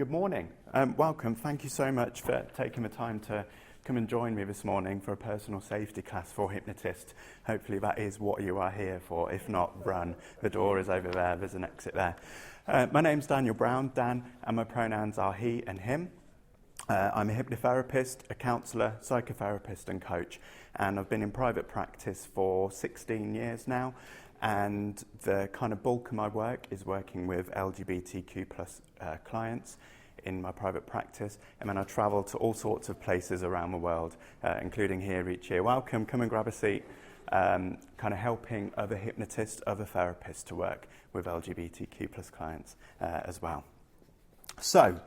Good morning. Welcome. Thank you so much for taking the time to come and join me this morning for a personal safety class for hypnotists. Hopefully that is what you are here for. If not, run. The door is over there. There's an exit there. My name's Daniel Brown, Dan, and my pronouns are he and him. I'm a hypnotherapist, a counsellor, psychotherapist and coach, and I've been in private practice for 16 years now, and the kind of bulk of my work is working with LGBTQ plus clients in my private practice, and then I travel to all sorts of places around the world, including here each year. Welcome, come and grab a seat, kind of helping other hypnotists, other therapists to work with LGBTQ plus clients as well. So,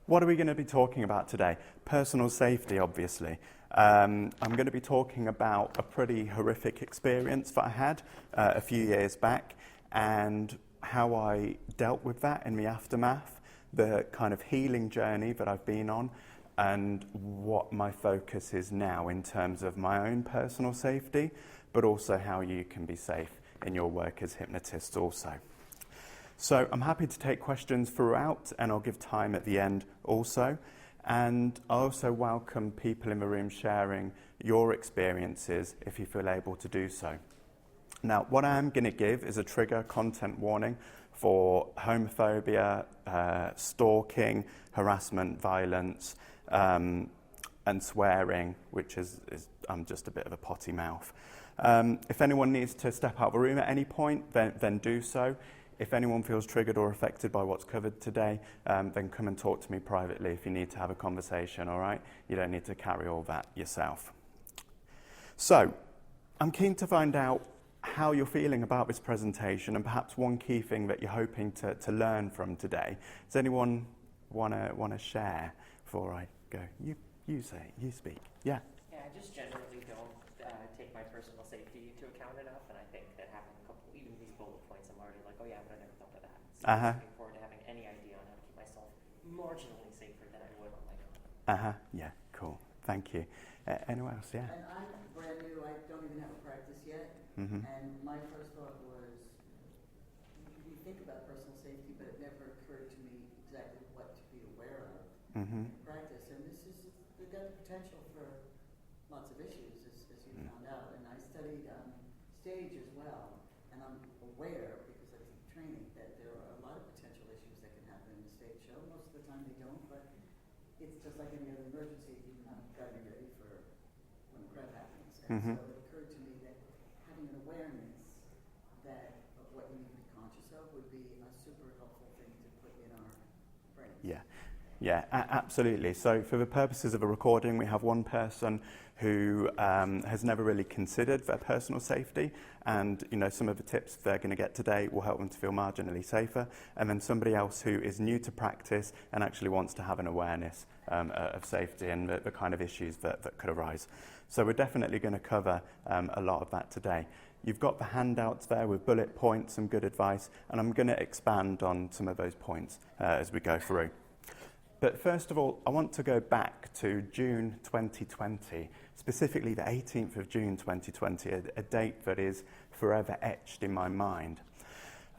what are we going to be talking about today? Personal safety, obviously. I'm going to be talking about a pretty horrific experience that I had a few years back and how I dealt with that in the aftermath, the kind of healing journey that I've been on, and what my focus is now in terms of my own personal safety, but also how you can be safe in your work as hypnotists also. So I'm happy to take questions throughout, and I'll give time at the end also. And I also welcome people in the room sharing your experiences if you feel able to do so. Now, what I am going to give is a trigger content warning for homophobia, stalking, harassment, violence, and swearing, which is I'm just a bit of a potty mouth. If anyone needs to step out of the room at any point, then do so. If anyone feels triggered or affected by what's covered today, then come and talk to me privately if you need to have a conversation, all right? You don't need to carry all that yourself. So, I'm keen to find out how you're feeling about this presentation and perhaps one key thing that you're hoping to learn from today. Does anyone want to share before I go? You say, you speak. Yeah? Yeah, I just generally don't take my personal safety into account enough, and I think that having a couple, even these bullet points, I'm already like, oh yeah, but I never thought of that. So I'm looking forward to having any idea on how to keep myself marginally safer than I would on my own. Yeah, cool. Thank you. Anyone else? Yeah. And I'm brand new. I don't even have a practice yet. Mm-hmm. And my first thought was, you think about personal safety, but it never occurred to me exactly what to be aware of in practice. And we've got the potential for lots of issues, as you found out. And I studied stage as well, and I'm aware, because I keep training, that there are a lot of potential issues that can happen in a stage show. Most of the time they don't, but it's just like any other emergency. You're not got to be ready for when crap happens. And so it occurred to me that having an awareness of what you need to be conscious of would be a super helpful thing to put in our brains. Yeah, absolutely. So for the purposes of a recording, we have one person who has never really considered their personal safety, and some of the tips they're going to get today will help them to feel marginally safer, and then somebody else who is new to practice and actually wants to have an awareness of safety and the kind of issues that could arise. So we're definitely going to cover a lot of that today. You've got the handouts there with bullet points, some good advice, and I'm going to expand on some of those points as we go through. But first of all, I want to go back to June 2020, specifically the 18th of June 2020, a date that is forever etched in my mind.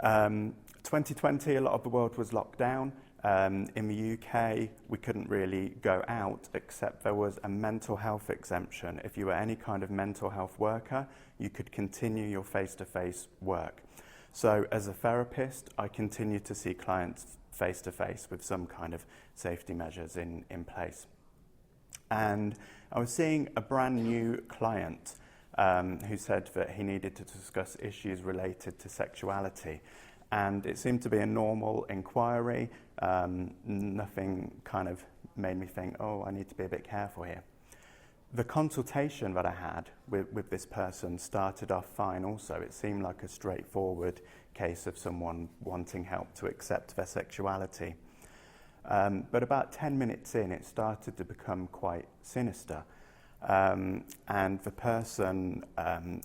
2020, a lot of the world was locked down. In the UK, we couldn't really go out, except there was a mental health exemption. If you were any kind of mental health worker, you could continue your face-to-face work. So as a therapist, I continued to see clients face-to-face with some kind of safety measures in place. And I was seeing a brand new client who said that he needed to discuss issues related to sexuality. And it seemed to be a normal inquiry. Nothing kind of made me think, oh, I need to be a bit careful here. The consultation that I had with this person started off fine also. It seemed like a straightforward case of someone wanting help to accept their sexuality. But about 10 minutes in, it started to become quite sinister. And the person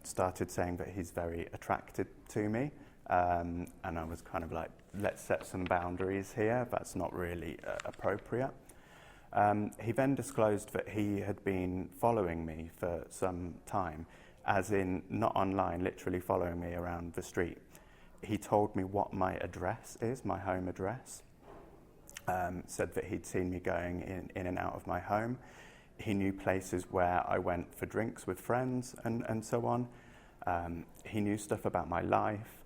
started saying that he's very attracted to me. And I was kind of like, let's set some boundaries here. That's not really appropriate. He then disclosed that he had been following me for some time, as in not online, literally following me around the street. He told me what my address is, my home address. said that he'd seen me going in and out of my home. He knew places where I went for drinks with friends and so on. He knew stuff about my life.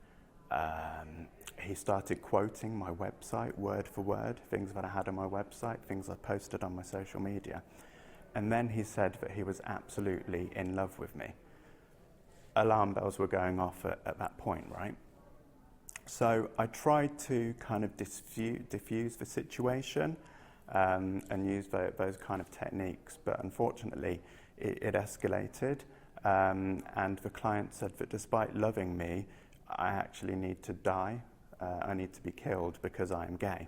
He started quoting my website word for word, things that I had on my website, things I posted on my social media. And then he said that he was absolutely in love with me. Alarm bells were going off at that point, right? So I tried to kind of diffuse the situation and use those kind of techniques, but unfortunately it escalated, and the client said that despite loving me, I actually need to die, I need to be killed because I am gay.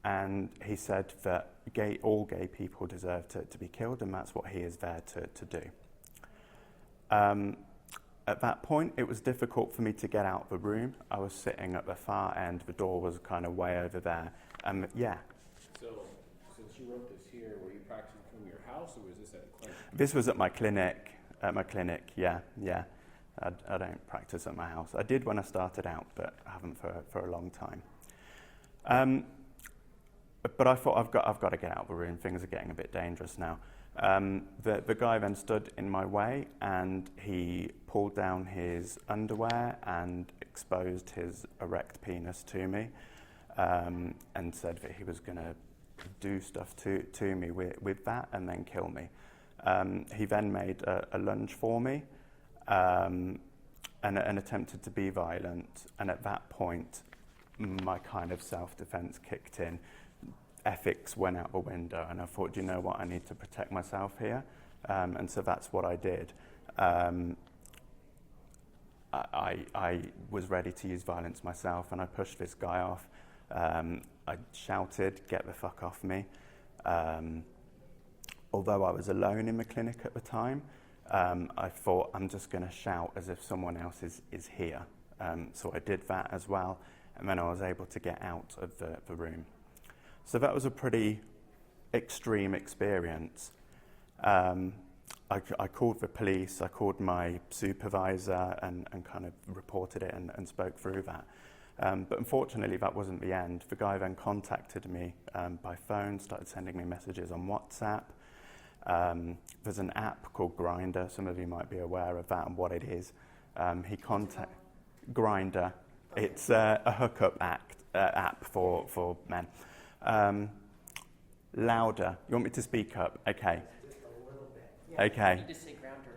And he said that all gay people deserve to be killed, and that's what he is there to do. At that point, it was difficult for me to get out of the room. I was sitting at the far end. The door was kind of way over there. Yeah. So, since you wrote this here, were you practicing from your house, or was this at a clinic? This was at my clinic. Yeah. I don't practice at my house. I did when I started out, but I haven't for a long time. But I thought I've got to get out of the room. Things are getting a bit dangerous now. The guy then stood in my way, and he pulled down his underwear and exposed his erect penis to me, and said that he was going to do stuff to me with that and then kill me. He then made a lunge for me and attempted to be violent, and at that point my kind of self-defense kicked in. Ethics went out the window, and I thought, you know what, I need to protect myself here, and so that's what I did. I was ready to use violence myself, and I pushed this guy off. I shouted, "Get the fuck off me." Although I was alone in the clinic at the time, I thought, I'm just going to shout as if someone else is here. So I did that as well, and then I was able to get out of the room. So that was a pretty extreme experience. I called the police, I called my supervisor and kind of reported it and spoke through that. But unfortunately, that wasn't the end. The guy then contacted me by phone, started sending me messages on WhatsApp. There's an app called Grindr. Some of you might be aware of that and what it is. Grindr. It's a hookup app for men. Louder. You want me to speak up? Okay. Just a little bit. Yeah. Okay. You just say Grindr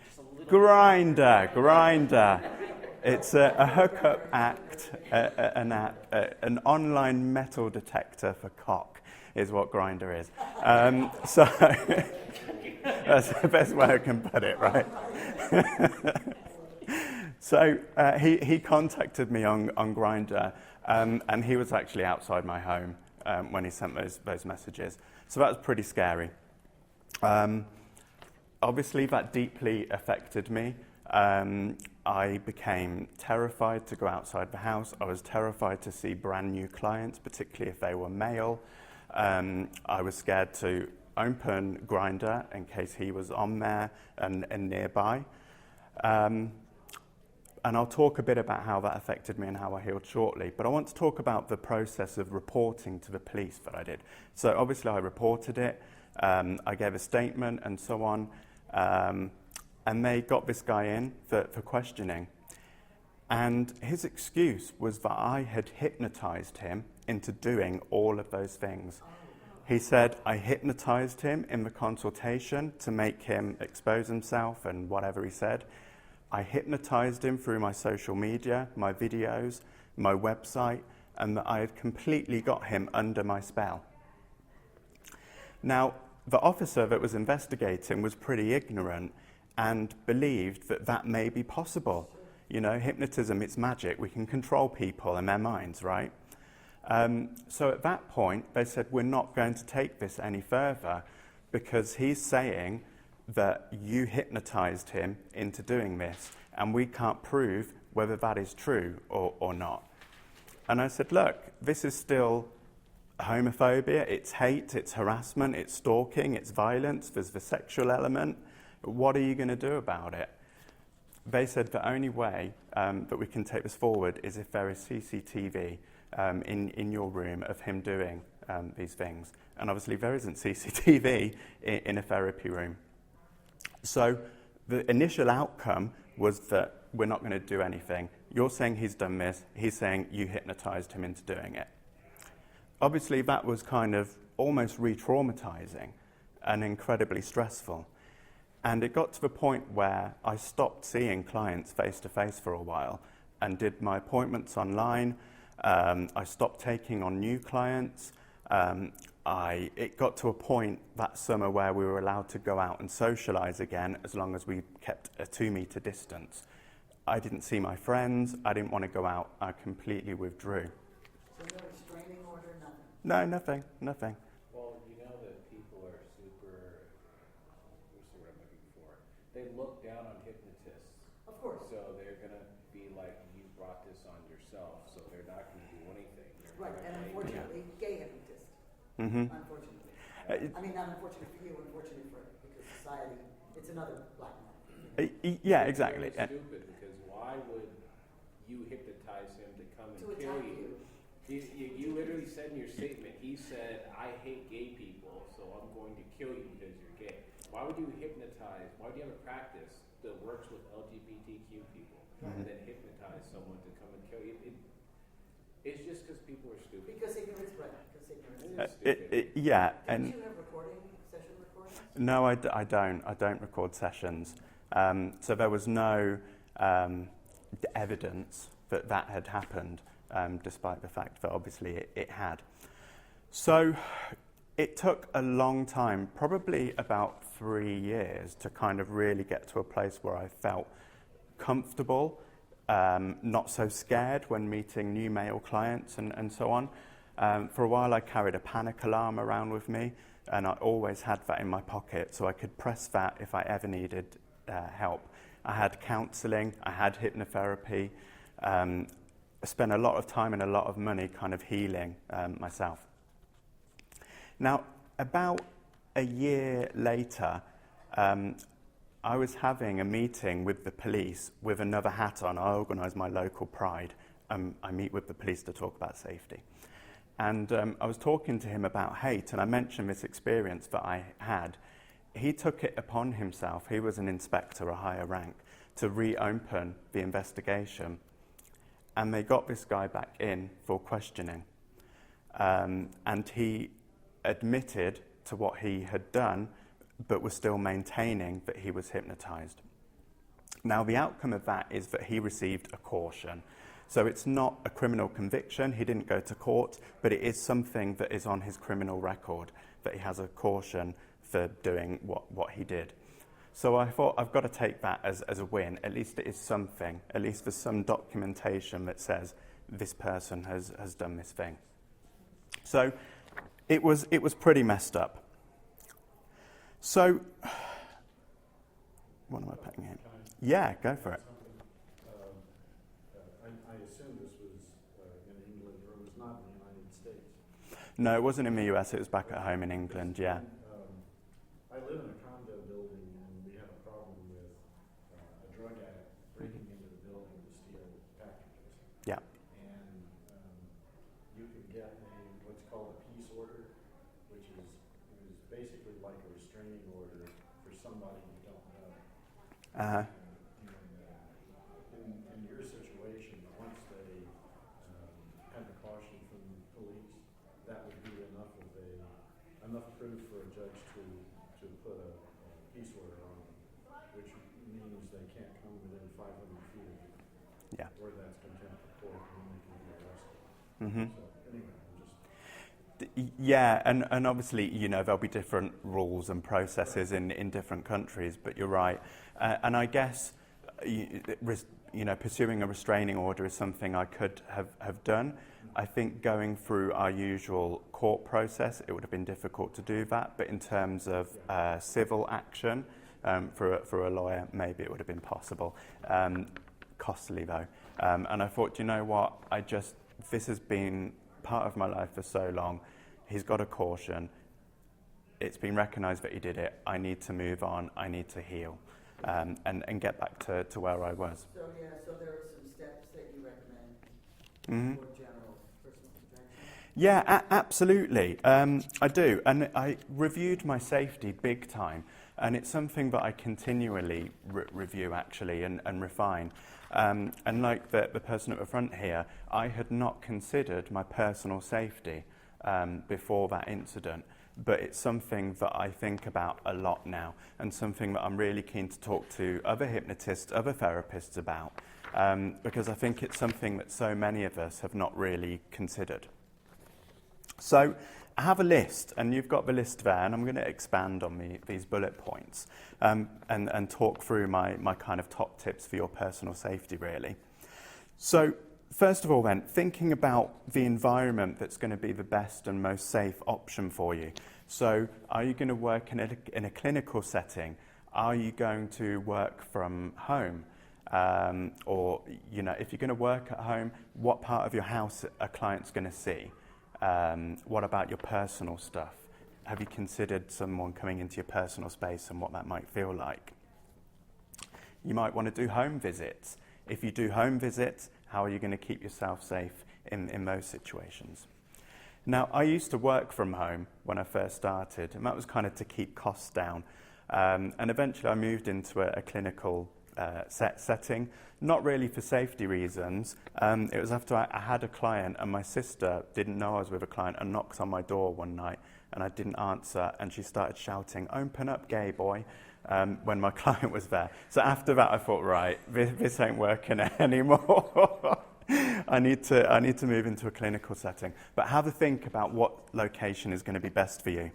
just a little bit. Grinder. It's a hookup an app, an online metal detector for cock is what Grindr is. So that's the best way I can put it, right? So he contacted me on Grindr, and he was actually outside my home when he sent those messages. So that was pretty scary. Obviously, that deeply affected me. I became terrified to go outside the house. I was terrified to see brand new clients, particularly if they were male. I was scared to open Grindr in case he was on there and nearby. And I'll talk a bit about how that affected me and how I healed shortly. But I want to talk about the process of reporting to the police that I did. So obviously I reported it. I gave a statement and so on. And they got this guy in for questioning. And his excuse was that I had hypnotized him into doing all of those things. He said I hypnotized him in the consultation to make him expose himself and whatever he said. I hypnotized him through my social media, my videos, my website, and that I had completely got him under my spell. Now, the officer that was investigating was pretty ignorant and believed that that may be possible. You know, hypnotism, it's magic. We can control people and their minds, right? So at that point, they said, we're not going to take this any further because he's saying that you hypnotized him into doing this, and we can't prove whether that is true or not. And I said, look, this is still homophobia, it's hate, it's harassment, it's stalking, it's violence, there's the sexual element. What are you going to do about it? They said the only way that we can take this forward is if there is CCTV in your room of him doing these things. And obviously there isn't CCTV in a therapy room. So the initial outcome was that we're not going to do anything. You're saying he's done this. He's saying you hypnotized him into doing it. Obviously, that was kind of almost re-traumatizing and incredibly stressful. And it got to the point where I stopped seeing clients face-to-face for a while and did my appointments online. I stopped taking on new clients. It got to a point that summer where we were allowed to go out and socialize again as long as we kept a 2-meter distance. I didn't see my friends. I didn't want to go out. I completely withdrew. So no restraining order, nothing? No, nothing. Well, you know that people are super, what's the word I'm looking for? They look down on hypnotists. Of course. So they're going to be like, you brought this on yourself, so they're not going to do anything. Right, and unfortunately, gay hypnotists. Mm-hmm. Unfortunately. I mean, not unfortunate for you, unfortunate for because society, it's another black man. Yeah, exactly. It's really stupid because why would you hypnotize him to come and To kill attack you? You literally said in your statement, he said, I hate gay people, so I'm going to kill you because you're gay. Why would you hypnotize, why would you have a practice that works with LGBTQ people and then hypnotize someone to come and kill you? It's just because people are stupid. Because ignorance, right, because ignorance. Yeah, Don't and you have session recordings? no, I don't. I don't record sessions. So there was no evidence that had happened, despite the fact that obviously it had. So it took a long time, probably about 3 years, to kind of really get to a place where I felt comfortable, not so scared when meeting new male clients and so on. For a while I carried a panic alarm around with me, and I always had that in my pocket so I could press that if I ever needed help. I had counselling, I had hypnotherapy. I spent a lot of time and a lot of money kind of healing myself. Now, about a year later, I was having a meeting with the police with another hat on. I organise my local pride. I meet with the police to talk about safety. And I was talking to him about hate, and I mentioned this experience that I had. He took it upon himself, he was an inspector, a higher rank, to reopen the investigation. And they got this guy back in for questioning. And he admitted to what he had done, but was still maintaining that he was hypnotised. Now, the outcome of that is that he received a caution. So it's not a criminal conviction, he didn't go to court, but it is something that is on his criminal record, that he has a caution for doing what he did. So I thought, I've got to take that as a win. At least it is something. At least there's some documentation that says this person has done this thing. So it was pretty messed up. So, what am I putting in? Yeah, go for it. I assume this was in England, or it was not in the United States. No, it wasn't in the US, it was back at home in England, yeah. I live in a condo building, and we had a problem with a drug addict breaking into the building to steal packages. Yeah. And you could get what's called a peace order, which is basically like a restraining order for somebody you don't know. In your situation, once they had the caution from the police, that would be enough proof for a judge to put a peace order on them, which means they can't come within 500 feet of you. Yeah. Or that's contempt of court, and then they can be arrested. Mm-hmm. So anyway, Yeah, and obviously, there'll be different rules and processes in different countries, but you're right. And I guess, pursuing a restraining order is something I could have done. I think going through our usual court process, it would have been difficult to do that, but in terms of civil action, for a lawyer, maybe it would have been possible. Costly, though. And I thought, you know what, this has been part of my life for so long. He's got a caution. It's been recognised that he did it. I need to move on. I need to heal and get back to where I was. So there are some steps that you recommend Mm-hmm. for general personal Yeah, absolutely. I do. And I reviewed my safety big time. And it's something that I continually review, actually, and refine. And like the person at the front here, I had not considered my personal safety before that incident. But it's something that I think about a lot now, and something that I'm really keen to talk to other hypnotists, other therapists about, because I think it's something that so many of us have not really considered. So I have a list, and you've got the list there, and I'm going to expand on these bullet points and talk through my kind of top tips for your personal safety, really. So first of all then, thinking about the environment that's going to be the best and most safe option for you. So are you going to work in a clinical setting? Are you going to work from home? Or, you know, if you're going to work at home, what part of your house are clients going to see? What about your personal stuff? Have you considered someone coming into your personal space and what that might feel like? You might want to do home visits. If you do home visits, how are you going to keep yourself safe in those situations? Now, I used to work from home when I first started, and that was kind of to keep costs down. And eventually I moved into a clinical setting, not really for safety reasons. It was after I had a client, and my sister didn't know I was with a client and knocked on my door one night, and I didn't answer, and she started shouting, "Open up, gay boy," when my client was there. So after that I thought, right, this ain't working anymore. I need to move into a clinical setting. But have a think about what location is going to be best for you.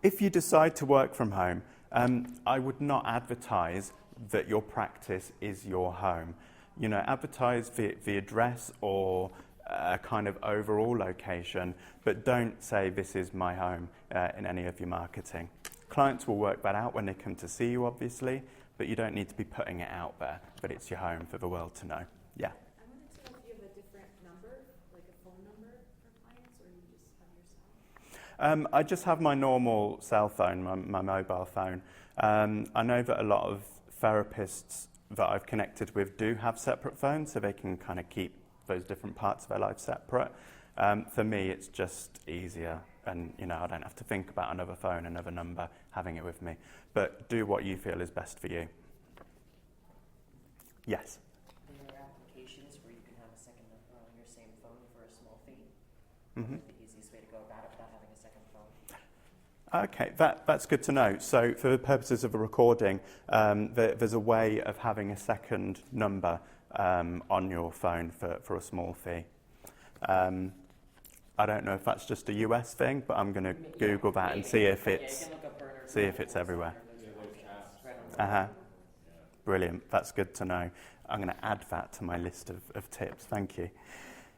If you decide to work from home, I would not advertise that your practice is your home. You know, advertise the address or a kind of overall location, but don't say this is my home in any of your marketing. Clients will work that out when they come to see you, obviously, but you don't need to be putting it out there, but it's your home for the world to know. Yeah. I wanted to know if you have a different number, like a phone number for clients, or you just have your cell? I just have my normal cell phone, my mobile phone. I know that a lot of therapists that I've connected with do have separate phones, so they can kind of keep those different parts of their life separate. For me, it's just easier, and you know, I don't have to think about another phone, another number, having it with me. But do what you feel is best for you. Yes? There are applications where you can have a second number on your same phone for a small fee. Mm-hmm. The easiest way to go about it without having a second phone. Okay, that's good to know. So for the purposes of a recording, there's a way of having a second number on your phone for a small fee. I don't know if that's just a US thing, but I'm going to Google that and see if it's everywhere. Brilliant. That's good to know. I'm going to add that to my list of tips. Thank you.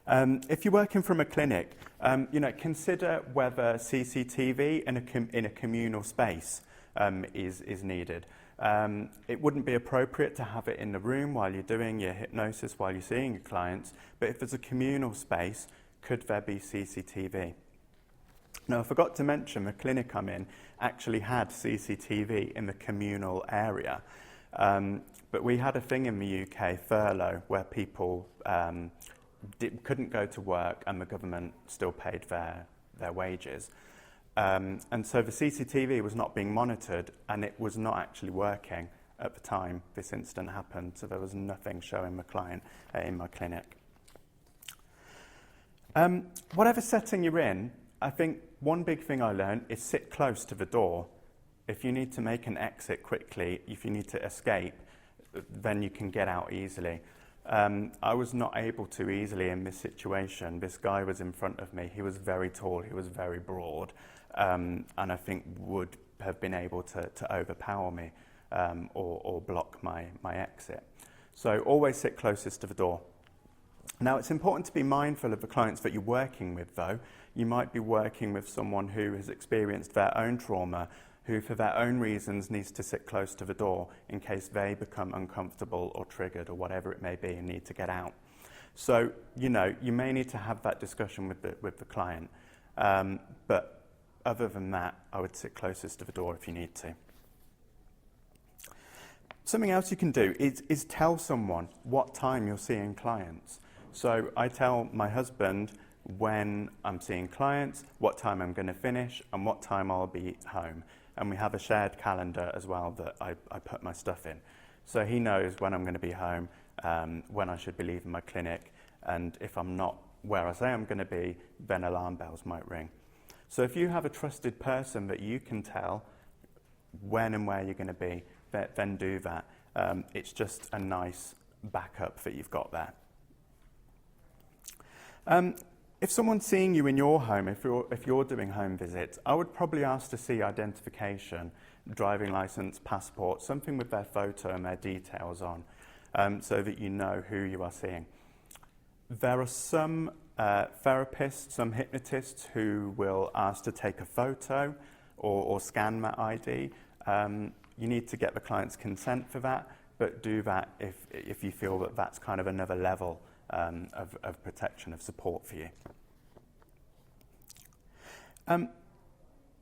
If you're working from a clinic, you know, consider whether CCTV in a communal space is needed. It wouldn't be appropriate to have it in the room while you're doing your hypnosis, while you're seeing your clients, but if there's a communal space, could there be CCTV? Now, I forgot to mention the clinic I'm in actually had CCTV in the communal area, but we had a thing in the UK, furlough, where people couldn't go to work and the government still paid their wages. And so the CCTV was not being monitored, and it was not actually working at the time this incident happened, so there was nothing showing the client in my clinic. Whatever setting you're in, I think one big thing I learned is sit close to the door. If you need to make an exit quickly, if you need to escape, then you can get out easily. I was not able to easily in this situation. This guy was in front of me. He was very tall, he was very broad, and I think would have been able to overpower me or block my exit. So always sit closest to the door. Now, it's important to be mindful of the clients that you're working with, though. You might be working with someone who has experienced their own trauma, who for their own reasons needs to sit close to the door in case they become uncomfortable or triggered or whatever it may be and need to get out. So, you know, you may need to have that discussion with the client. But other than that, I would sit closest to the door if you need to. Something else you can do is tell someone what time you're seeing clients. So I tell my husband when I'm seeing clients, what time I'm going to finish, and what time I'll be home. And we have a shared calendar as well that I put my stuff in. So he knows when I'm going to be home, when I should be leaving my clinic, and if I'm not where I say I'm going to be, then alarm bells might ring. So if you have a trusted person that you can tell when and where you're going to be, then do that. It's just a nice backup that you've got there. If someone's seeing you in your home, if you're doing home visits, I would probably ask to see identification, driving license, passport, something with their photo and their details on, so that you know who you are seeing. There are some therapists, some hypnotists who will ask to take a photo or scan that ID. You need to get the client's consent for that, but do that if you feel that that's kind of another level of protection, of support for you.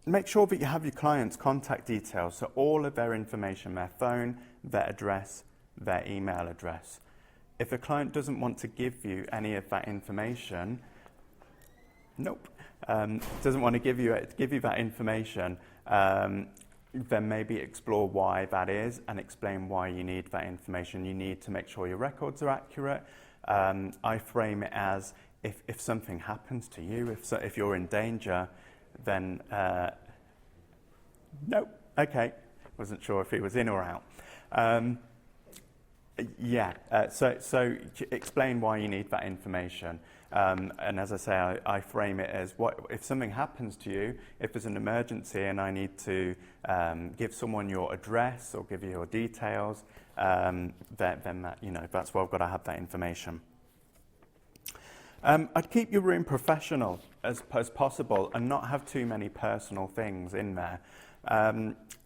Make sure that you have your client's contact details, so all of their information, their phone, their address, their email address. If a client doesn't want to give you any of that information, doesn't want to give you that information, then maybe explore why that is and explain why you need that information. You need to make sure your records are accurate. I frame it as if something happens to you, if you're in danger, then wasn't sure if he was in or out. So explain why you need that information. And as I say, I frame it as if something happens to you, if there's an emergency and I need to give someone your address or give you your details, then that's why I've got to have that information. I'd keep your room professional as possible and not have too many personal things in there.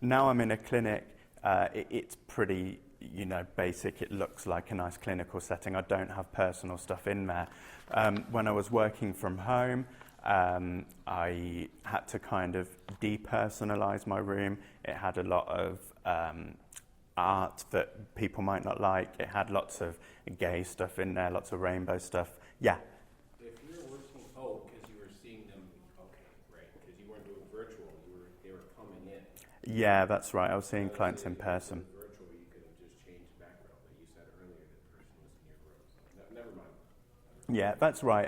Now I'm in a clinic, it's pretty basic. It looks like a nice clinical setting. I don't have personal stuff in there. When I was working from home, I had to kind of depersonalize my room. It had a lot of art that people might not like. It had lots of gay stuff in there, lots of rainbow stuff. Yeah. If you're working, because you were seeing them, right, because you weren't doing virtual, they were coming in. Yeah, that's right. I was seeing clients in person. Virtual, you could have just changed the background, but you said earlier that the person was in your room. So never mind. Yeah, that's right.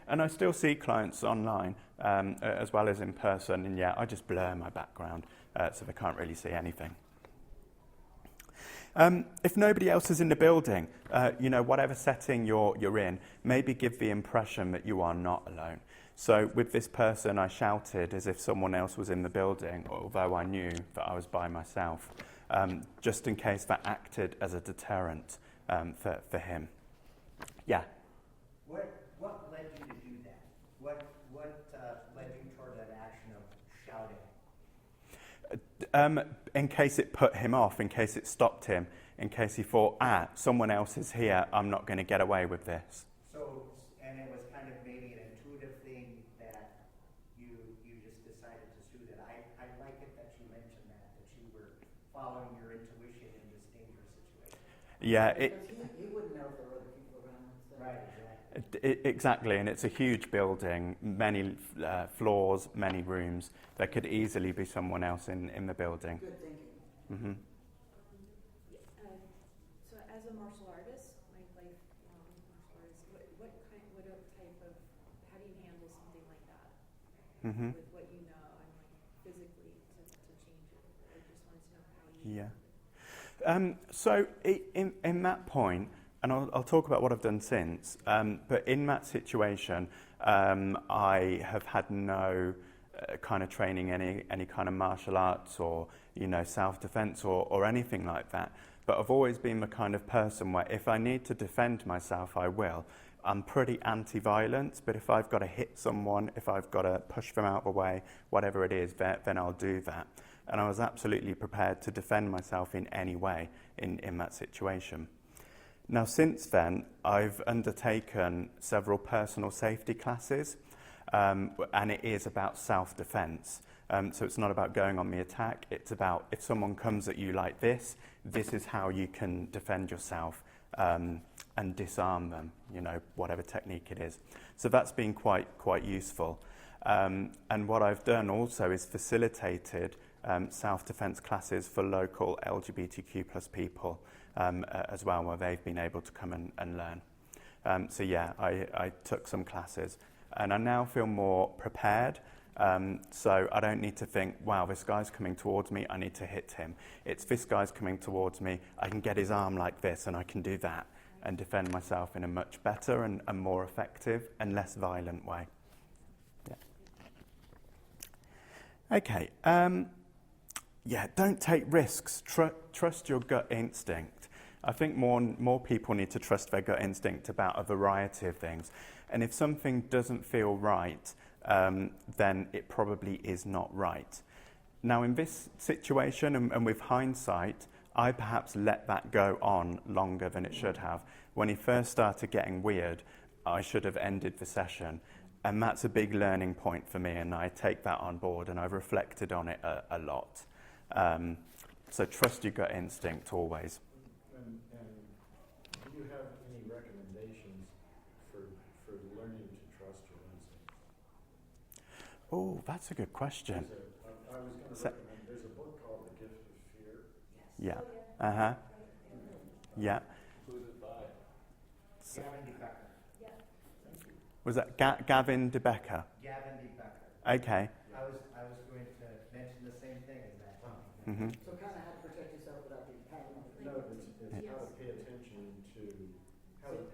And I still see clients online as well as in person. And yeah, I just blur my background so they can't really see anything. If nobody else is in the building, whatever setting you're in, maybe give the impression that you are not alone. So with this person, I shouted as if someone else was in the building, although I knew that I was by myself, just in case that acted as a deterrent for him. Yeah. What led you to do that? What led you toward that action of shouting? In case it put him off, in case it stopped him, in case he thought, someone else is here, I'm not going to get away with this. So, and it was kind of maybe an intuitive thing that you just decided to do that. I like it that you mentioned that you were following your intuition in this dangerous situation. Yeah. Because he wouldn't know if there were other people around. So. Right, exactly. Exactly, and it's a huge building, many floors, many rooms. There could easily be someone else in the building. Good thinking. Mm-hmm. So as a martial artist, my lifelong martial artist, what type of, how do you handle something like that? Mm-hmm. With what you know and physically to change it? I just wanted to know how you... Yeah. So in that point, and I'll talk about what I've done since, but in that situation, I have had no kind of training, any kind of martial arts or, self-defense or anything like that. But I've always been the kind of person where if I need to defend myself, I will. I'm pretty anti-violence, but if I've got to hit someone, if I've got to push them out of the way, whatever it is, then I'll do that. And I was absolutely prepared to defend myself in any way in that situation. Now, since then, I've undertaken several personal safety classes, and it is about self-defense. So it's not about going on the attack. It's about if someone comes at you like this is how you can defend yourself and disarm them, whatever technique it is. So that's been quite useful. And what I've done also is facilitated self-defense classes for local LGBTQ plus people as well, where they've been able to come and learn. So yeah, I took some classes, and I now feel more prepared. So I don't need to think, wow, this guy's coming towards me, I need to hit him. It's this guy's coming towards me, I can get his arm like this and I can do that and defend myself in a much better and more effective and less violent way. Yeah. Okay. Don't take risks. Trust your gut instinct. I think more people need to trust their gut instinct about a variety of things. And if something doesn't feel right, then it probably is not right. Now, in this situation, and with hindsight, I perhaps let that go on longer than it should have. When he first started getting weird, I should have ended the session. And that's a big learning point for me, and I take that on board, and I've reflected on it a lot. So trust your gut instinct always. And do you have any recommendations for learning to trust your instinct? Oh, that's a good question. I was going to recommend, there's a book called The Gift of Fear. Yeah. Uh-huh. Yeah. Who's it by? Gavin DeBecker. Was that Gavin DeBecker? Gavin DeBecker. Okay. I was going to mention the same thing as that. Mm-hmm. So kind of how to protect yourself without being paranoid. No, it's how to pay attention to,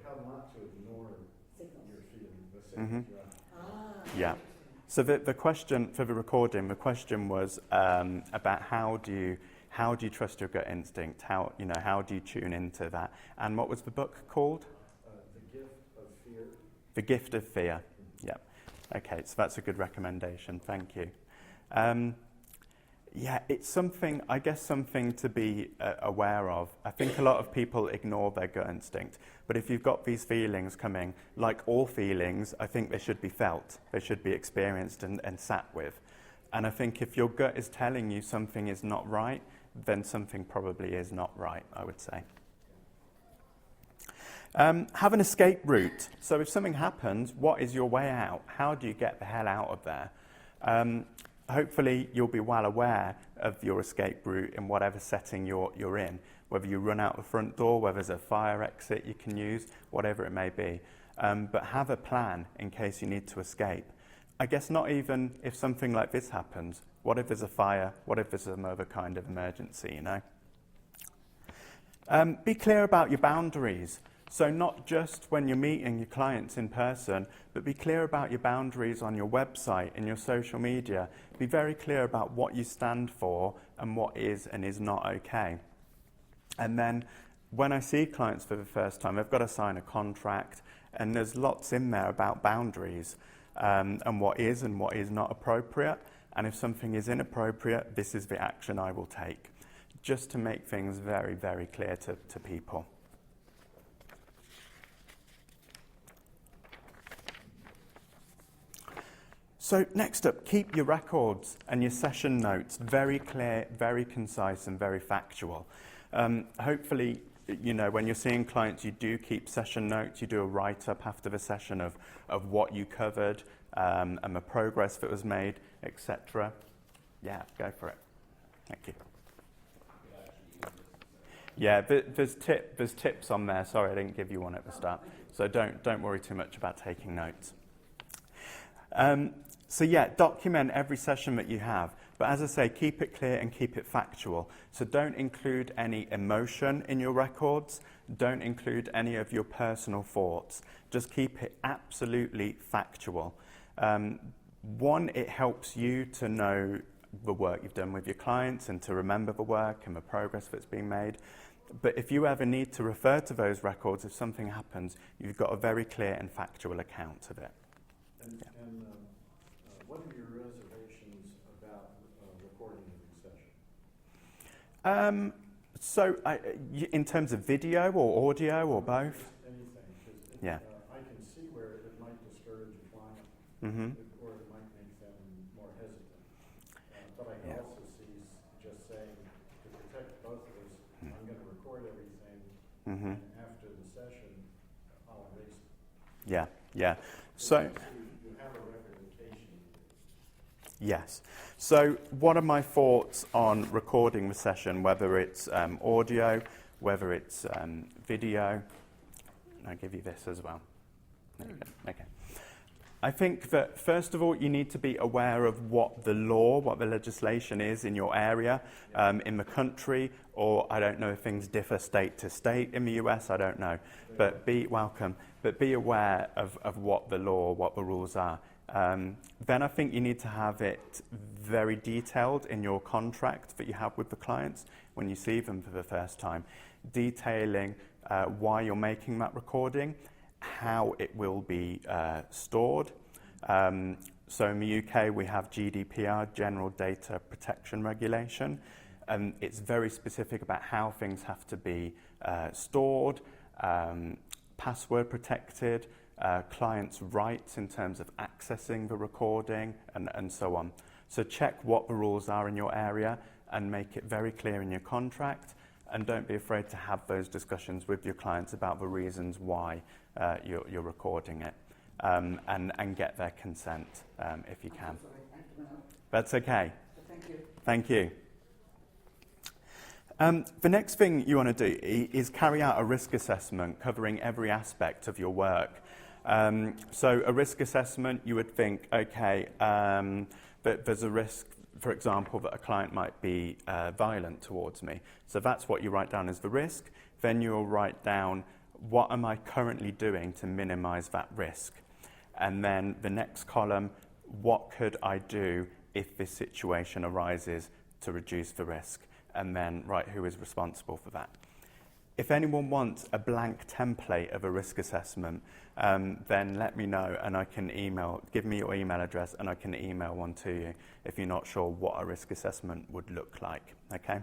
how not to ignore your feelings, the signals you're on. Yeah. So the question for the recording, the question was about how do you trust your gut instinct? How do you tune into that? And what was the book called? The Gift of Fear. The Gift of Fear. Yeah. Okay, so that's a good recommendation. Thank you. It's something to be aware of. I think a lot of people ignore their gut instinct. But if you've got these feelings coming, like all feelings, I think they should be felt. They should be experienced and sat with. And I think if your gut is telling you something is not right, then something probably is not right, I would say. Have an escape route. So if something happens, what is your way out? How do you get the hell out of there? Hopefully you'll be well aware of your escape route in whatever setting you're in, whether you run out the front door, whether there's a fire exit you can use, whatever it may be. But have a plan in case you need to escape. I guess not even if something like this happens. What if there's a fire? What if there's some other kind of emergency, Be clear about your boundaries. So not just when you're meeting your clients in person, but be clear about your boundaries on your website and your social media. Be very clear about what you stand for and what is and is not okay. And then when I see clients for the first time, they've got to sign a contract, and there's lots in there about boundaries and what is not appropriate. And if something is inappropriate, this is the action I will take, just to make things very, very clear to people. So next up, keep your records and your session notes very clear, very concise, and very factual. Hopefully, when you're seeing clients, you do keep session notes. You do a write-up after the session of what you covered and the progress that was made, etc. Yeah, go for it. Thank you. Yeah, there's tips on there. Sorry, I didn't give you one at the start. So don't worry too much about taking notes. Document every session that you have. But as I say, keep it clear and keep it factual. So don't include any emotion in your records. Don't include any of your personal thoughts. Just keep it absolutely factual. One, it helps you to know the work you've done with your clients and to remember the work and the progress that's being made. But if you ever need to refer to those records, if something happens, you've got a very clear and factual account of it. And what are your reservations about recording every session? In terms of video or audio or both? Anything. Yeah. I can see where it might discourage a client, or it might make them more hesitant. But I can also see just saying, to protect both of us, I'm going to record everything, Mm-hmm. And after the session, I'll erase it. Yeah, yeah. So, You have a representation. yes. So what are my thoughts on recording the session, whether it's audio, whether it's video? I'll give you this as well. There you go. Okay. I think that, first of all, you need to be aware of what the law, what the legislation is in your area, in the country, or I don't know if things differ state to state in the US, I don't know. But be aware of what the law, what the rules are. Then I think you need to have it very detailed in your contract that you have with the clients when you see them for the first time, detailing why you're making that recording, how it will be stored. So in the UK we have GDPR, General Data Protection Regulation, and it's very specific about how things have to be stored, password protected, clients' rights in terms of accessing the recording, and so on. So check what the rules are in your area and make it very clear in your contract, and don't be afraid to have those discussions with your clients about the reasons why you're recording it, and get their consent if you can. I'm sorry, I have to run out. That's okay. But thank you. Thank you. The next thing you want to do is carry out a risk assessment covering every aspect of your work. So a risk assessment, you would think, okay, that there's a risk, for example, that a client might be violent towards me. So that's what you write down as the risk. Then you'll write down, what am I currently doing to minimize that risk? And then the next column, what could I do if this situation arises to reduce the risk? And then write who is responsible for that. If anyone wants a blank template of a risk assessment, then let me know and I can give me your email address and I can email one to you if you're not sure what a risk assessment would look like, okay?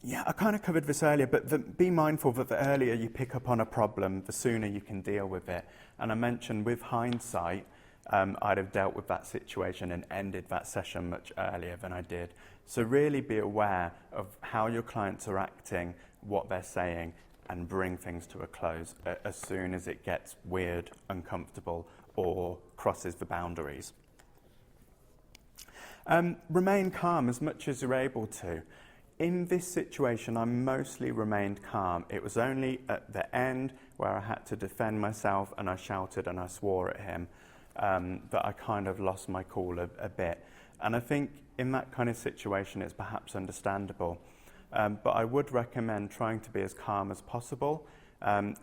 Yeah, I kind of covered this earlier, but be mindful that the earlier you pick up on a problem, the sooner you can deal with it. And I mentioned with hindsight, I'd have dealt with that situation and ended that session much earlier than I did. So really be aware of how your clients are acting, what they're saying, and bring things to a close as soon as it gets weird, uncomfortable, or crosses the boundaries. Remain calm as much as you're able to. In this situation, I mostly remained calm. It was only at the end where I had to defend myself and I shouted and I swore at him that I kind of lost my cool a bit. And I think in that kind of situation, it's perhaps understandable. But I would recommend trying to be as calm as possible.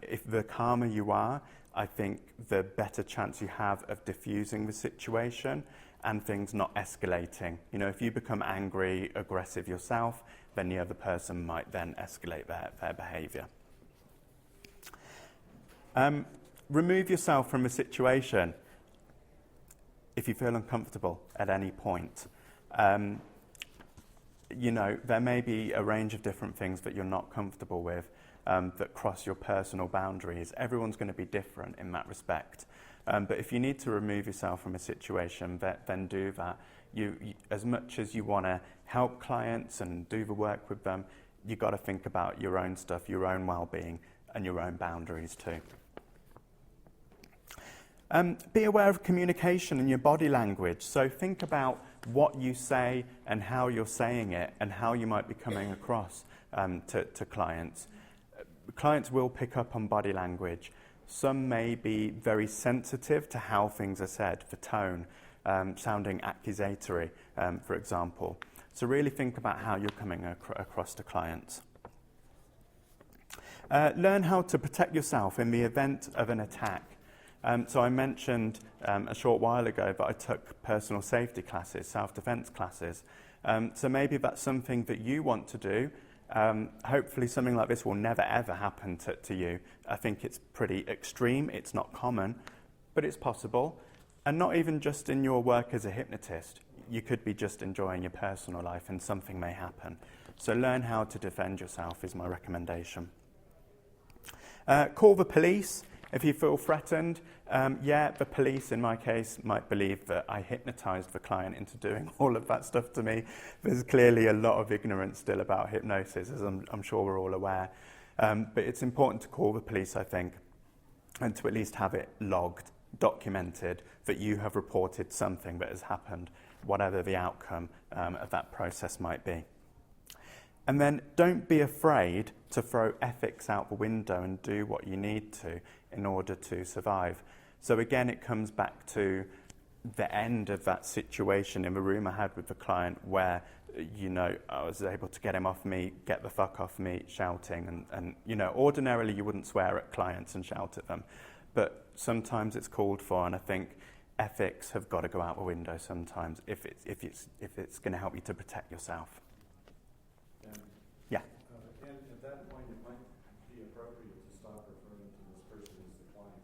If the calmer you are, I think the better chance you have of diffusing the situation and things not escalating. You know, if you become angry, aggressive yourself, then the other person might then escalate their behaviour. Remove yourself from a situation if you feel uncomfortable at any point. You know, there may be a range of different things that you're not comfortable with that cross your personal boundaries. Everyone's going to be different in that respect. But if you need to remove yourself from a situation, then do that. You as much as you want to help clients and do the work with them, you've got to think about your own stuff, your own well-being, and your own boundaries too. Be aware of communication and your body language. So think about what you say and how you're saying it and how you might be coming across to clients. Clients will pick up on body language. Some may be very sensitive to how things are said, the tone, sounding accusatory, for example. So really think about how you're coming across to clients. Learn how to protect yourself in the event of an attack. So I mentioned a short while ago that I took personal safety classes, self-defense classes. So maybe that's something that you want to do. Hopefully something like this will never ever happen to you. I think it's pretty extreme, it's not common, but it's possible. And not even just in your work as a hypnotist. You could be just enjoying your personal life and something may happen. So learn how to defend yourself is my recommendation. Call the police If you feel threatened, the police in my case might believe that I hypnotized the client into doing all of that stuff to me. There's clearly a lot of ignorance still about hypnosis, as I'm sure we're all aware. But it's important to call the police, I think, and to at least have it logged, documented, that you have reported something that has happened, whatever the outcome of that process might be. And then don't be afraid to throw ethics out the window and do what you need to in order to survive. So again, it comes back to the end of that situation in the room I had with the client where, I was able to get him off me, get the fuck off me, shouting. And ordinarily you wouldn't swear at clients and shout at them. But sometimes it's called for, and I think ethics have got to go out the window sometimes if it's going to help you to protect yourself. Yeah. And at that point, it might be appropriate to stop referring to this person as the client.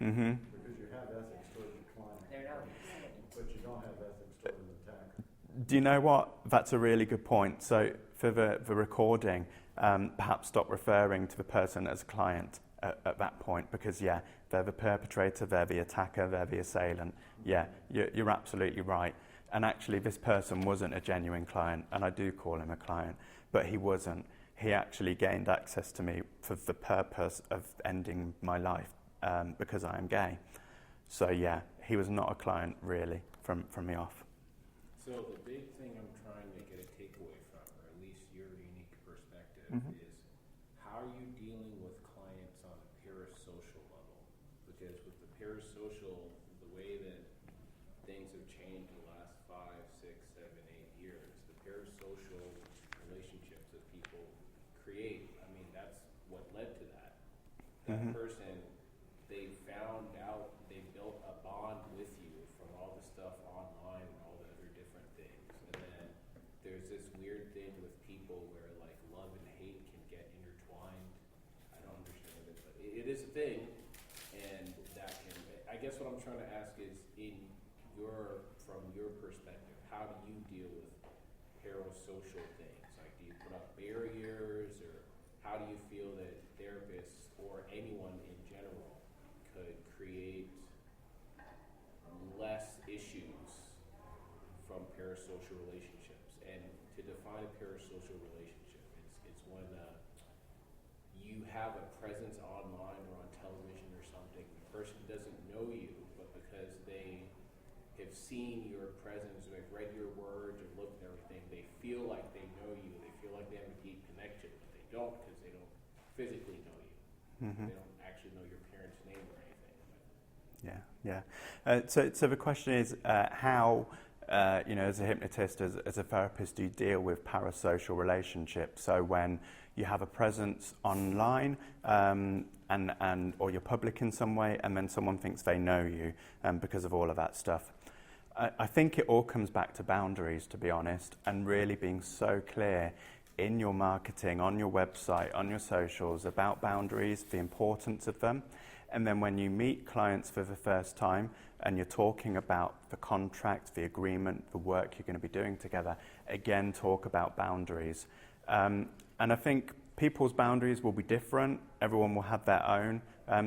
Mm-hmm. Because you have ethics toward the client. There you go. But you don't have ethics toward an attacker. Do you know what? That's a really good point. So for the recording, perhaps stop referring to the person as a client at that point, because they're the perpetrator, they're the attacker, they're the assailant. Yeah, you're absolutely right. And actually this person wasn't a genuine client, and I do call him a client, but he wasn't. He actually gained access to me for the purpose of ending my life because I am gay. So he was not a client really from me off. So the big thing I'm trying to get a takeaway from, or at least your unique perspective, Mm-hmm. is how are you dealing with clients on a parasocial level? Because with the parasocial, the way that things have changed in the last 5, 6, 7, 8 years, the parasocial relationships that people create, I mean, that's what led to that. That Mm-hmm. person, they found out, they built a bond with you from all the stuff online and all the other different things. And then there's this weird thing with people where like love and hate can get intertwined. I don't understand it, but it is a thing. And that can, I guess what I'm trying to ask is, from your perspective, how do you deal with parasocial things? Like, do you put up barriers, or how do you feel that therapists or anyone in general could create less issues from parasocial relationships? And to define a parasocial relationship, it's when you have a presence online or on television or something. The person doesn't know you, but because they have seen your presence, they've read your words or looked at everything, they feel like they know you, they feel like they have a deep connection, but they don't because they don't physically know you. Mm-hmm. They don't actually know your parents' name or anything. So the question is how, as a hypnotist, as a therapist, do you deal with parasocial relationships? So when you have a presence online or you're public in some way, and then someone thinks they know you because of all of that stuff. I think it all comes back to boundaries, to be honest, and really being so clear in your marketing, on your website, on your socials about boundaries, the importance of them. And then when you meet clients for the first time and you're talking about the contract, the agreement, the work you're going to be doing together, again, talk about boundaries. And I think people's boundaries will be different. Everyone will have their own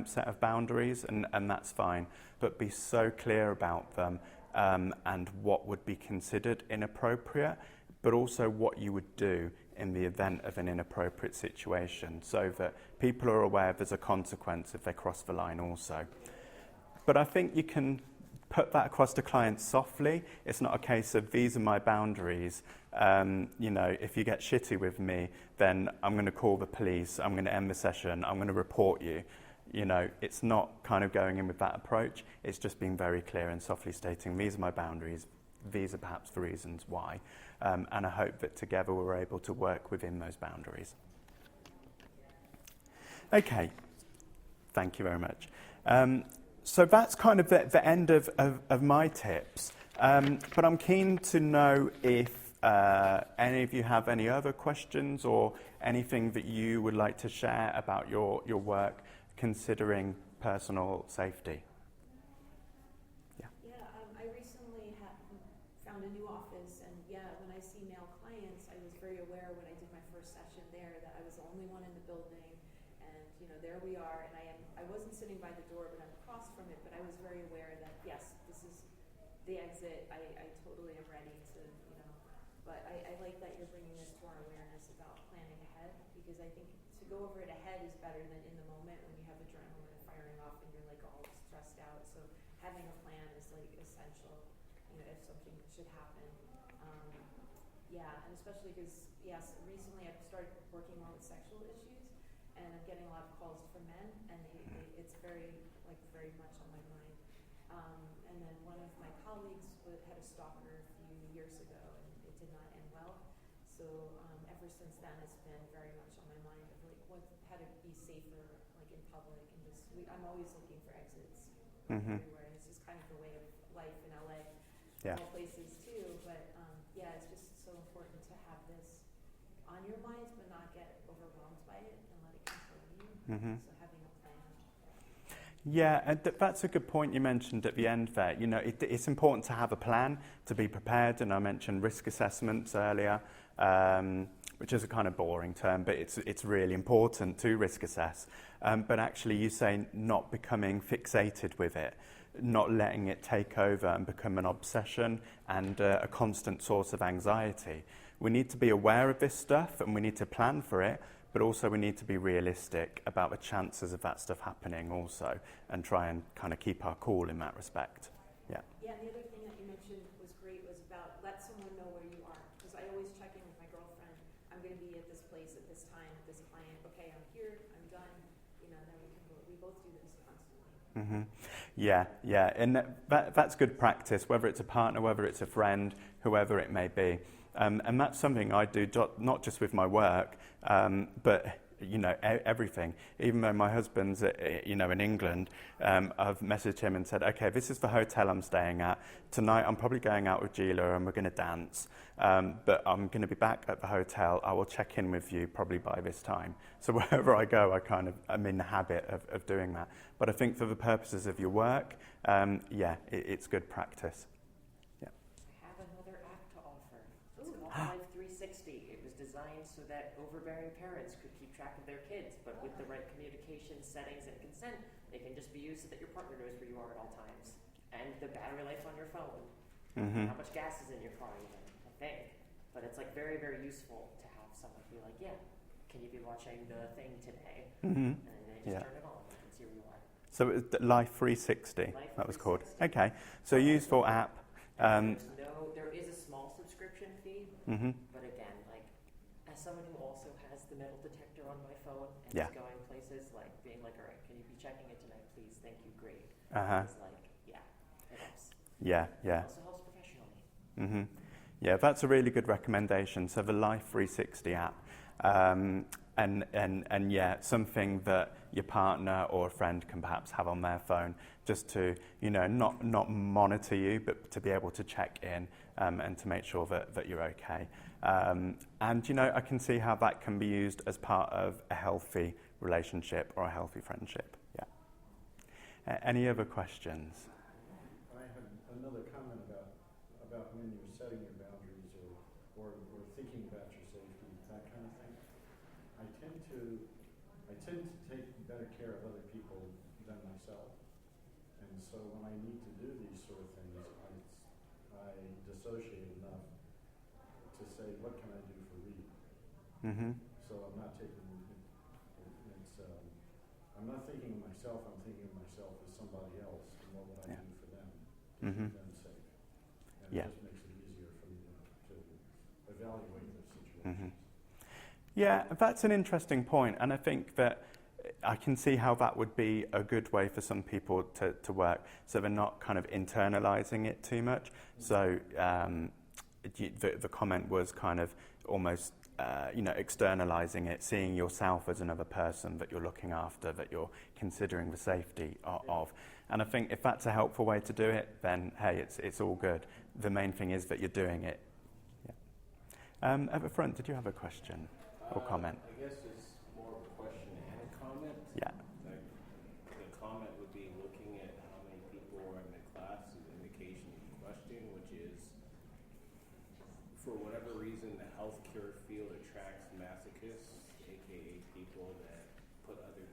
set of boundaries, and that's fine. But be so clear about them and what would be considered inappropriate, but also what you would do in the event of an inappropriate situation, so that people are aware there's a consequence if they cross the line also. But I think you can put that across to clients softly. It's not a case of, these are my boundaries. If you get shitty with me, then I'm going to call the police, I'm going to end the session, I'm going to report you. It's not kind of going in with that approach. It's just being very clear and softly stating, these are my boundaries, these are perhaps the reasons why. And I hope that together we're able to work within those boundaries. Okay, thank you very much. So that's kind of the end of my tips. But I'm keen to know if any of you have any other questions or anything that you would like to share about your work considering personal safety. I recently found a new office, and when I see male clients, I was very aware when I did my first session there that I was the only one in the building, And, there we are, and I wasn't sitting by the door, but I'm across from it, but I was very aware that, yes, this is the exit. I totally am ready to, but I like that you're bringing this to our awareness about planning ahead, because I think to go over it ahead is better than in the moment when you have adrenaline firing off and you're like all stressed out. So having a plan is like essential, if something should happen. And especially because, yes, recently I've started working more with sexual issues, and I'm getting a lot of calls from men, and it's very much on my mind. And then one of my colleagues had a stalker a few years ago, and it did not end well. So ever since then, it's been very much on my mind of how to be safer, in public, and I'm always looking for exits everywhere. And it's just kind of the way of life in LA, all places too. But it's just so important to have this on your minds, but not get overwhelmed by it and let it control you. So having a plan. Yeah, and that's a good point you mentioned at the end there. It's important to have a plan, to be prepared, and I mentioned risk assessments earlier, which is a kind of boring term, but it's really important to risk assess. But actually, you say not becoming fixated with it, not letting it take over and become an obsession and a constant source of anxiety. We need to be aware of this stuff, and we need to plan for it, but also we need to be realistic about the chances of that stuff happening also, and try and kind of keep our cool in that respect. Yeah. Yeah, and the other thing that you mentioned was great was about let someone know where you are. Because I always check in with my girlfriend. I'm going to be at this place at this time with this client. Okay, I'm here. I'm done. Then we both do this constantly. Yeah, and that's good practice, whether it's a partner, whether it's a friend, whoever it may be. And that's something I do not just with my work, but everything. Even though my husband's in England, I've messaged him and said, okay, this is the hotel I'm staying at. Tonight I'm probably going out with Gila and we're going to dance, but I'm going to be back at the hotel. I will check in with you probably by this time. So wherever I go, I'm in the habit of doing that. But I think for the purposes of your work, it's good practice. Life 360. It was designed so that overbearing parents could keep track of their kids, but with the right communication settings and consent, they can just be used so that your partner knows where you are at all times. And the battery life on your phone, how much gas is in your car even, I think. But it's very, very useful to have someone be like, can you be watching the thing today? And they just turn it on and see where you are. So it was Life 360, that was called. Okay, so useful app. There is a small subscription fee, but again, as someone who also has the metal detector on my phone and is going places, being all right, can you be checking it tonight, please? Thank you, great. It's it helps. Yeah. It also helps professionally. Yeah, that's a really good recommendation. So the Life 360 app, and something that your partner or a friend can perhaps have on their phone, just to not monitor you, but to be able to check in and to make sure that you're okay. And I can see how that can be used as part of a healthy relationship or a healthy friendship. Yeah. Any other questions? I have another comment about when you're setting your boundaries or thinking about your safety, that kind of thing. I tend to take better care of other people than myself, and so when I need to do these sort of things, I dissociate enough to say, what can I do for Reed? So I'm not taking I'm not thinking of myself. I'm thinking of myself as somebody else, and what would I do for them to keep them safe? And it just makes it easier for me to evaluate those situations. Yeah, that's an interesting point, and I think that I can see how that would be a good way for some people to work, so they're not kind of internalizing it too much. So the comment was kind of almost externalizing it, seeing yourself as another person that you're looking after, that you're considering the safety of. And I think if that's a helpful way to do it, then hey, it's all good. The main thing is that you're doing it. Yeah. At the front, did you have a question or comment? I guess it's more of a question and a comment. Yeah. The comment would be looking at how many people are in the class is an indication of the question, which is, for whatever reason, the healthcare field attracts masochists, aka people that put other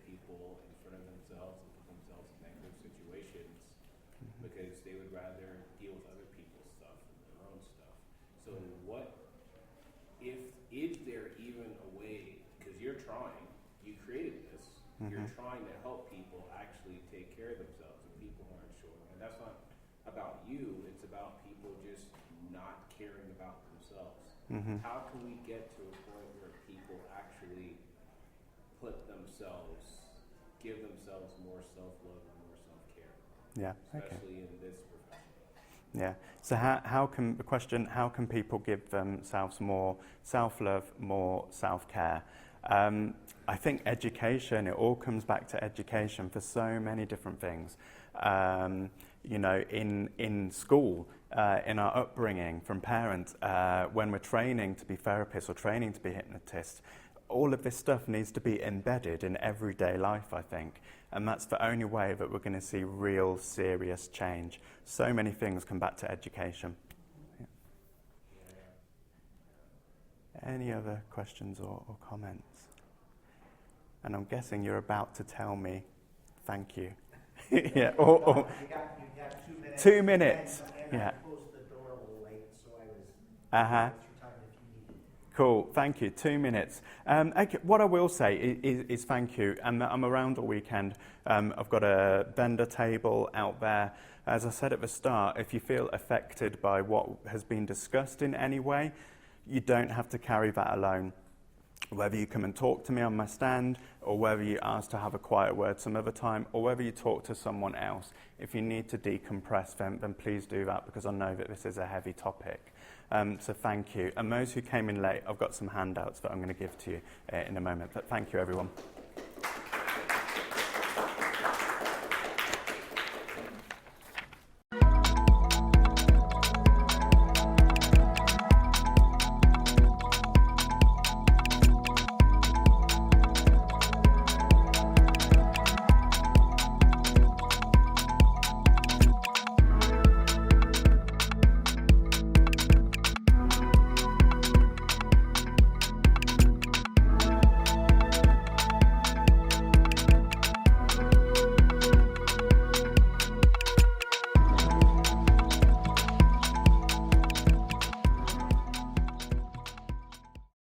You're trying to help people actually take care of themselves, and people aren't sure. And that's not about you, it's about people just not caring about themselves. How can we get to a point where people actually give themselves more self-love and more self-care? Yeah. Especially in this profession. Yeah. So how can people give themselves more self-love, more self-care? I think education, it all comes back to education for so many different things. In school, in our upbringing from parents, when we're training to be therapists or training to be hypnotists, all of this stuff needs to be embedded in everyday life, I think. And that's the only way that we're going to see real, serious change. So many things come back to education. Yeah. Any other questions or comments? And I'm guessing you're about to tell me thank you. Yeah. You got 2 minutes. 2 minutes. And Yeah. I closed the door a little late, so I was Uh-huh. extra time if you needed. Cool, thank you. 2 minutes. Okay, what I will say is thank you. I'm around all weekend. I've got a vendor table out there. As I said at the start, if you feel affected by what has been discussed in any way, you don't have to carry that alone. Whether you come and talk to me on my stand, or whether you ask to have a quiet word some other time, or whether you talk to someone else, if you need to decompress, then please do that, because I know that this is a heavy topic. So thank you. And those who came in late, I've got some handouts that I'm going to give to you in a moment. But thank you, everyone.